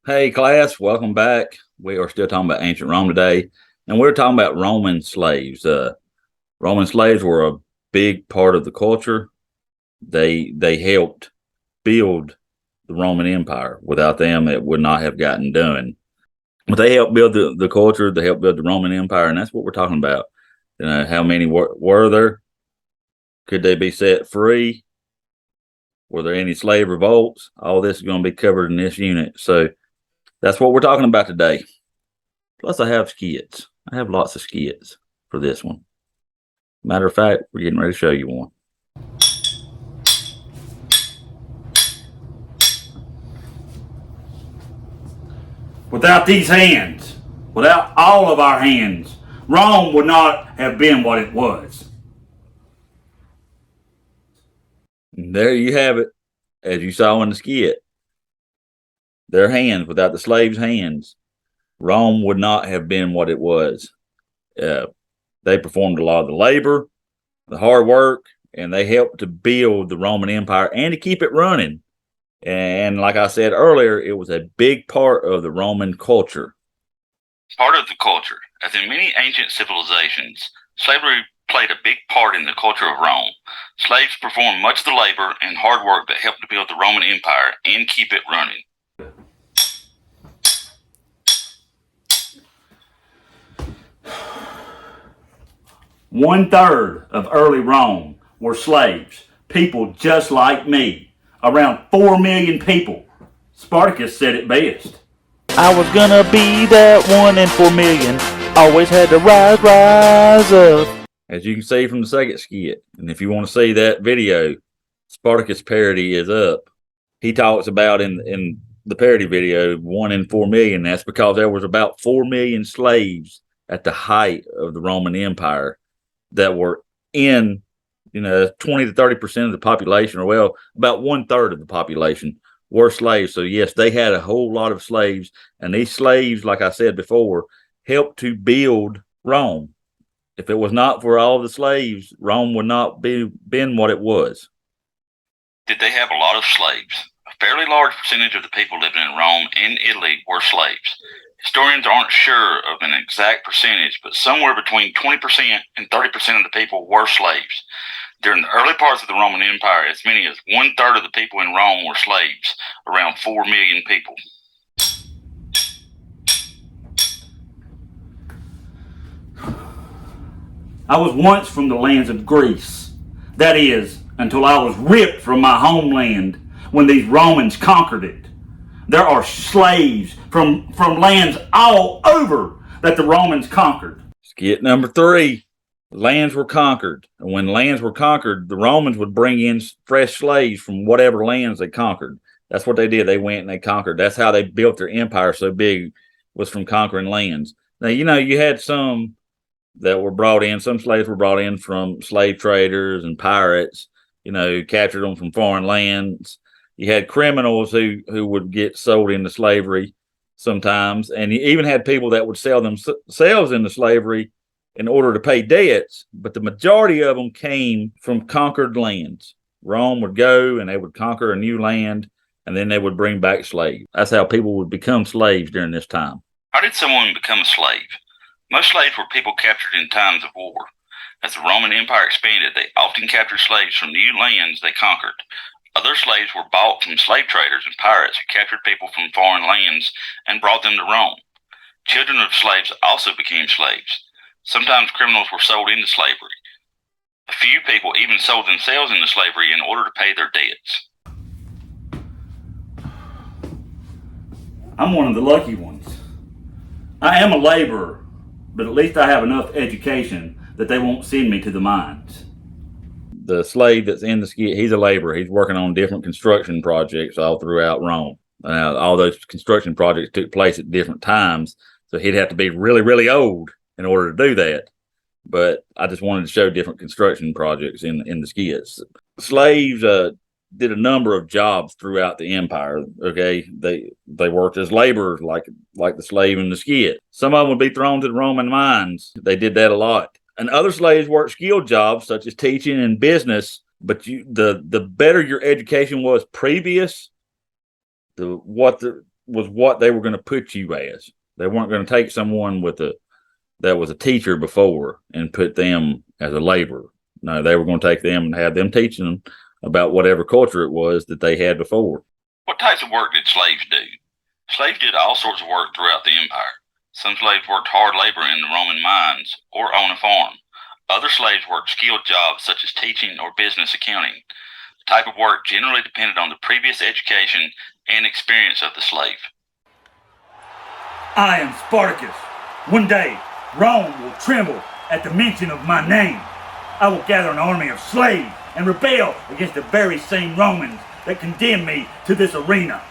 Hey, class, welcome back. We are still talking about ancient Rome today, and we're talking about Roman slaves. Roman slaves were a big part of the culture. They helped build the Roman Empire. Without them, it would not have gotten done. But they helped build the culture. They helped build the Roman Empire, and that's what we're talking about. How many were there? Could they be set free? Were there any slave revolts? All this is going to be covered in this unit. So that's what we're talking about today. Plus, I have skits. I have lots of skits for this one. Matter of fact, we're getting ready to show you one. Without these hands, without all of our hands, Rome would not have been what it was. And there you have it, as you saw in the skit. Their hands, without the slaves' hands, Rome would not have been what it was. They performed a lot of the labor, the hard work, and they helped to build the Roman Empire and to keep it running. And like I said earlier, it was a big part of the Roman culture. Part of the culture. As in many ancient civilizations, slavery played a big part in the culture of Rome. Slaves performed much of the labor and hard work that helped to build the Roman Empire and keep it running. One-third of early Rome were slaves, people just like me. Around 4 million people. Spartacus said it best. I was gonna be that 1 in 4 million. Always had to rise up. As you can see from the second skit, and if you want to see that video, Spartacus parody is up. He talks about in the parody video 1 in 4 million. That's because there was about 4 million slaves at the height of the Roman Empire that were in 20 to 30% of the population, or well, about 1/3 of the population were slaves. So yes, they had a whole lot of slaves, and these slaves, like I said before, helped to build Rome. If it was not for all the slaves, Rome would not been what it was. Did they have a lot of slaves? A fairly large percentage of the people living in Rome and Italy were slaves. Historians aren't sure of an exact percentage, but somewhere between 20% and 30% of the people were slaves. During the early parts of the Roman Empire, as many as 1/3 of the people in Rome were slaves, around 4 million people. I was once from the lands of Greece. That is, until I was ripped from my homeland when these Romans conquered it. There are slaves from lands all over that the Romans conquered. Skit number 3. Lands were conquered. And when lands were conquered, the Romans would bring in fresh slaves from whatever lands they conquered. That's what they did. They went and they conquered. That's how they built their empire so big, was from conquering lands. Now, you had some that were brought in. Some slaves were brought in from slave traders and pirates, captured them from foreign lands. You had criminals who would get sold into slavery sometimes. And you even had people that would sell themselves into slavery in order to pay debts, but the majority of them came from conquered lands. Rome would go and they would conquer a new land, and then they would bring back slaves. That's how people would become slaves during this time. How did someone become a slave? Most slaves were people captured in times of war. As the Roman Empire expanded, they often captured slaves from new lands they conquered. Other slaves were bought from slave traders and pirates who captured people from foreign lands and brought them to Rome. Children of slaves also became slaves. Sometimes criminals were sold into slavery. A few people even sold themselves into slavery in order to pay their debts. I'm one of the lucky ones. I am a laborer, but at least I have enough education that they won't send me to the mines. The slave that's in the skit, he's a laborer. He's working on different construction projects all throughout Rome. All those construction projects took place at different times, so he'd have to be really, really old in order to do that. But I just wanted to show different construction projects in the skits. Slaves did a number of jobs throughout the empire. Okay, they worked as laborers, like the slave in the skit. Some of them would be thrown to the Roman mines. They did that a lot. And other slaves worked skilled jobs such as teaching and business. But the better your education was previous, what the was what they were going to put you as. They weren't going to take someone that was a teacher before and put them as a laborer. No, they were going to take them and have them teaching them about whatever culture it was that they had before. What types of work did slaves do? Slaves did all sorts of work throughout the empire. Some slaves worked hard labor in the Roman mines or on a farm. Other slaves worked skilled jobs such as teaching or business accounting. The type of work generally depended on the previous education and experience of the slave. I am Spartacus. One day, Rome will tremble at the mention of my name. I will gather an army of slaves and rebel against the very same Romans that condemned me to this arena.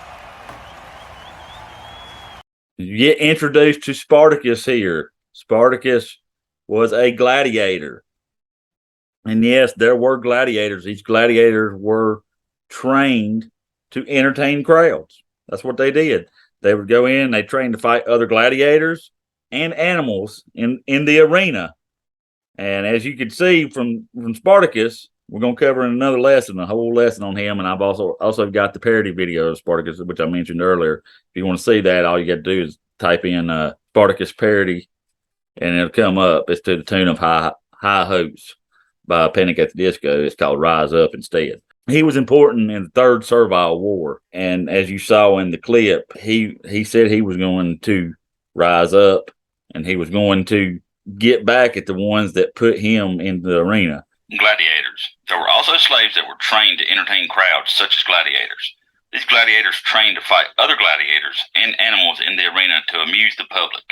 You get introduced to Spartacus here. Spartacus was a gladiator. And yes, there were gladiators. These gladiators were trained to entertain crowds. That's what they did. They would go in, they trained to fight other gladiators and animals in the arena. And as you can see from Spartacus, we're going to cover in another lesson, a whole lesson on him. And I've also got the parody video of Spartacus, which I mentioned earlier. If you want to see that, all you got to do is type in Spartacus parody, and it'll come up. It's to the tune of High Hopes by Panic at the Disco. It's called Rise Up instead. He was important in the Third Servile War. And as you saw in the clip, he said he was going to rise up and he was going to get back at the ones that put him in the arena. Gladiators. There were also slaves that were trained to entertain crowds, such as gladiators. These gladiators trained to fight other gladiators and animals in the arena to amuse the public.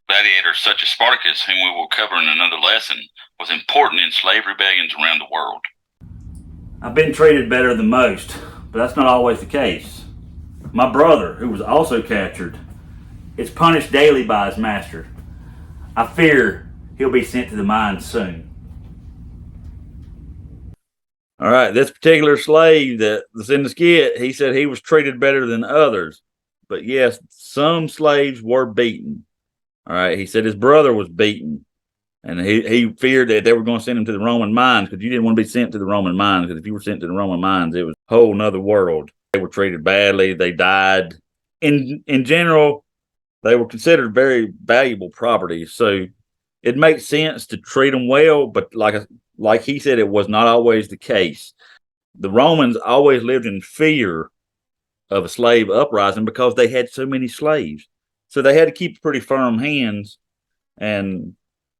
Gladiators such as Spartacus, whom we will cover in another lesson, was important in slave rebellions around the world. I've been treated better than most, but that's not always the case. My brother, who was also captured, is punished daily by his master. I fear he'll be sent to the mines soon. All right, this particular slave that's in the skit, he said he was treated better than others. But yes, some slaves were beaten. All right, he said his brother was beaten. And he feared that they were going to send him to the Roman mines, because you didn't want to be sent to the Roman mines, because if you were sent to the Roman mines, it was a whole nother world. They were treated badly. They died. In general, they were considered very valuable property. So it makes sense to treat them well, but like he said, it was not always the case. The Romans always lived in fear of a slave uprising because they had so many slaves. So they had to keep pretty firm hands, and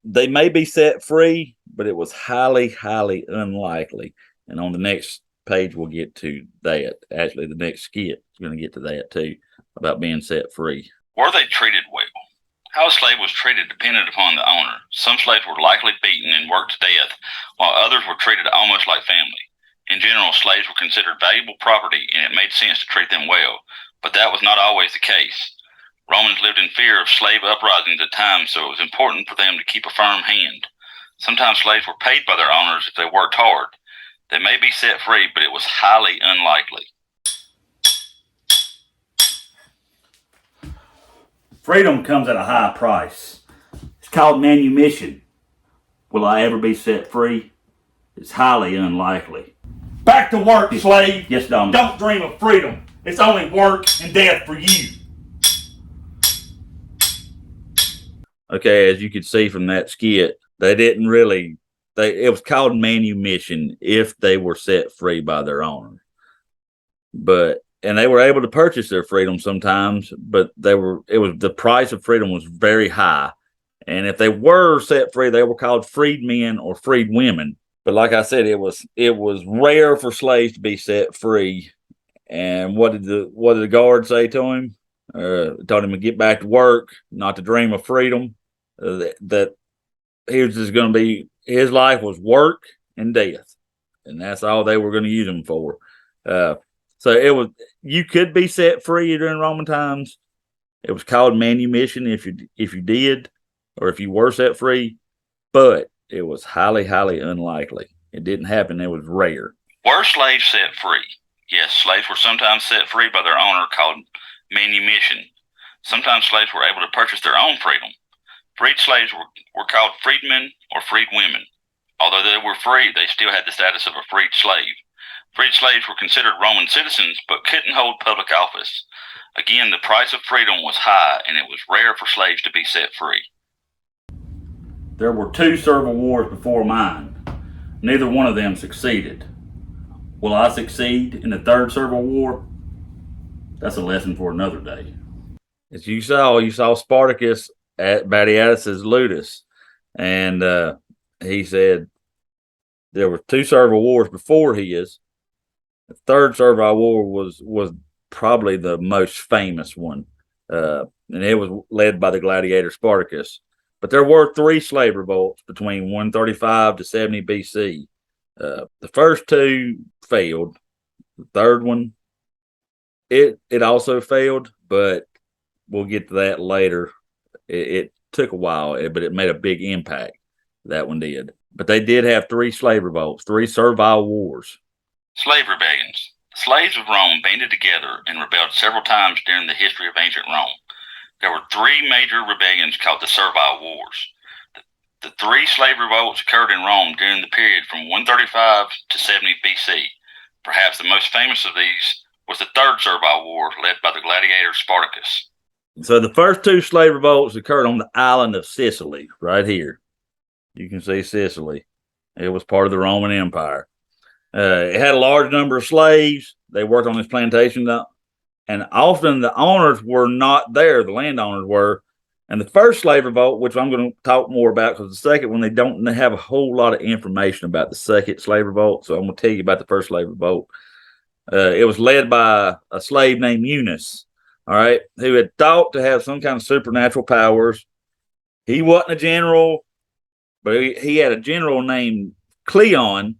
they may be set free, but it was highly, highly unlikely. And on the next page, we'll get to that. Actually, the next skit is going to get to that too, about being set free. Were they treated well? How a slave was treated depended upon the owner. Some slaves were likely beaten and worked to death, while others were treated almost like family. In general, slaves were considered valuable property, and it made sense to treat them well, but that was not always the case. Romans lived in fear of slave uprisings at times, so it was important for them to keep a firm hand. Sometimes slaves were paid by their owners if they worked hard. They may be set free, but it was highly unlikely. Freedom comes at a high price. It's called manumission. Will I ever be set free? It's highly unlikely. Back to work, slave. Yes, Dom. Don't dream of freedom. It's only work and death for you. Okay, as you could see from that skit, they didn't really, it was called manumission if they were set free by their owner. And they were able to purchase their freedom sometimes, but the price of freedom was very high. And if they were set free, they were called freedmen or freedwomen. But like I said, it was rare for slaves to be set free. And what did the guard say to him? Told him to get back to work, not to dream of freedom. That he was just going to be, his life was work and death, and that's all they were going to use him for. So you could be set free during Roman times. It was called manumission if you did, or if you were set free, but it was highly, highly unlikely. It didn't happen. It was rare. Were slaves set free? Yes, slaves were sometimes set free by their owner, called manumission. Sometimes slaves were able to purchase their own freedom. Freed slaves were called freedmen or freedwomen. Although they were free, they still had the status of a freed slave. Freed slaves were considered Roman citizens but couldn't hold public office. Again, the price of freedom was high, and it was rare for slaves to be set free. There were 2 civil wars before mine. Neither one of them succeeded. Will I succeed in the 3rd Civil War? That's a lesson for another day. As you saw Spartacus at Batiatus's ludus, and he said there were 2 civil wars before his. The 3rd Civil War was probably the most famous one, and it was led by the gladiator Spartacus. But there were 3 slave revolts between 135 to 70 BC. The first 2 failed. The 3rd one, it also failed, but we'll get to that later. It took a while, but it made a big impact. That one did. But they did have 3 slave revolts, 3 servile wars. Slave rebellions. The slaves of Rome banded together and rebelled several times during the history of ancient Rome. There were 3 major rebellions called the Servile Wars. The 3 slave revolts occurred in Rome during the period from 135 to 70 BC. Perhaps the most famous of these was the 3rd Servile War, led by the gladiator Spartacus. So the first 2 slave revolts occurred on the island of Sicily, right here. You can see Sicily. It was part of the Roman Empire. It had a large number of slaves. They worked on this plantation, and often the owners were not there. The landowners were. And the first slave revolt, which I'm going to talk more about, because the second one, they don't have a whole lot of information about the second slave revolt. So I'm going to tell you about the first slave revolt. It was led by a slave named Eunice, all right, who had thought to have some kind of supernatural powers. He wasn't a general, but he had a general named Cleon,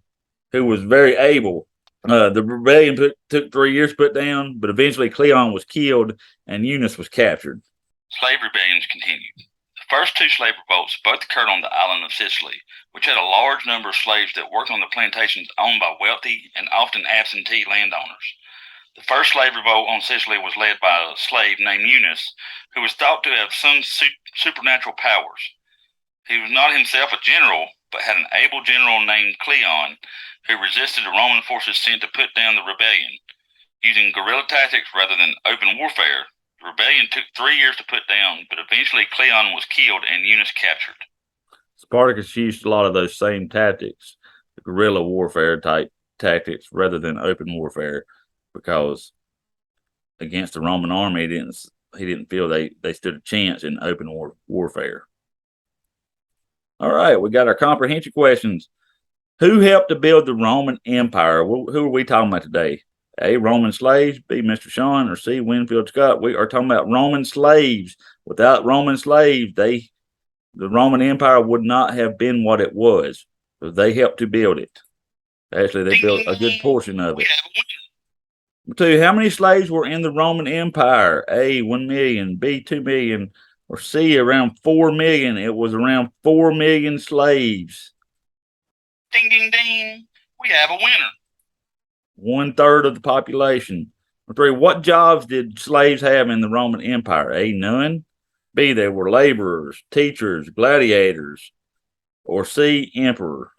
who was very able. The rebellion took 3 years to put down, but eventually Cleon was killed and Eunice was captured. Slave rebellions continued. The first 2 slave revolts both occurred on the island of Sicily, which had a large number of slaves that worked on the plantations owned by wealthy and often absentee landowners. The first slave revolt on Sicily was led by a slave named Eunice, who was thought to have some supernatural powers. He was not himself a general, but had an able general named Cleon, who resisted the Roman forces sent to put down the rebellion. Using guerrilla tactics rather than open warfare, the rebellion took 3 years to put down, but eventually Cleon was killed and Eunice captured. Spartacus used a lot of those same tactics, the guerrilla warfare type tactics, rather than open warfare, because against the Roman army, he didn't feel they stood a chance in open warfare. All right, we got our comprehension questions. Who helped to build the Roman Empire? Who are we talking about today? A, Roman slaves, B, Mr. Sean, or C, Winfield Scott. We are talking about Roman slaves. Without Roman slaves, the Roman Empire would not have been what it was. So they helped to build it. Actually, they built a good portion of it. 2, how many slaves were in the Roman Empire? A, 1 million, B, 2 million, or C, around 4 million. It was around 4 million slaves. Ding, ding, ding. We have a winner. 1/3 of the population. 3, what jobs did slaves have in the Roman Empire? A, none. B, they were laborers, teachers, gladiators. Or C, emperor.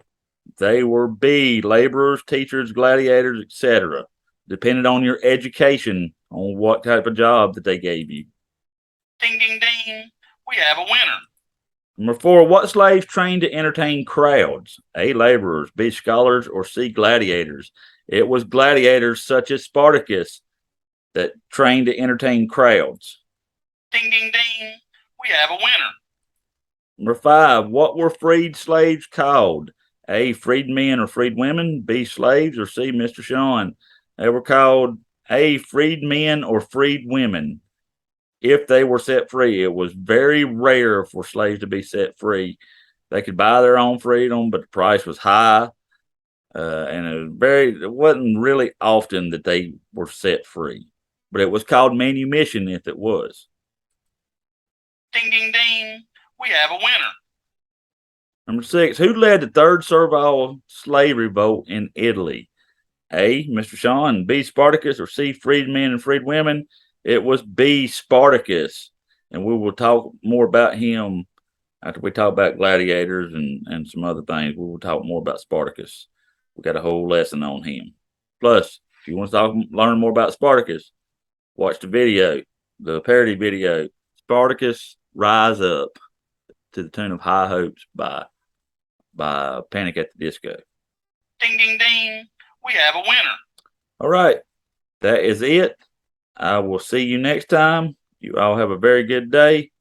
They were B, laborers, teachers, gladiators, etc. Depended on your education on what type of job that they gave you. Ding, ding, ding. We have a winner. Number 4, what slaves trained to entertain crowds? A, laborers, B, scholars, or C, gladiators. It was gladiators such as Spartacus that trained to entertain crowds. Ding, ding, ding. We have a winner. Number 5, what were freed slaves called? A, freedmen or freedwomen, B, slaves, or C, Mr. Sean. They were called A, freedmen or freedwomen. If they were set free, it was very rare for slaves to be set free. They could buy their own freedom, but the price was high. And it wasn't really often that they were set free, but it was called manumission if it was. Ding, ding, ding. We have a winner. Number 6, who led the 3rd servile slave revolt in Italy? A, Mr. Sean, B, Spartacus, or C, freedmen and freedwomen. It was B, Spartacus, and we will talk more about him after we talk about gladiators and some other things. We will talk more about Spartacus. We got a whole lesson on him. Plus, if you want to learn more about Spartacus, watch the video, the parody video, Spartacus Rise Up, to the tune of High Hopes by Panic at the Disco. Ding, ding, ding. We have a winner. All right. That is it. I will see you next time. You all have a very good day.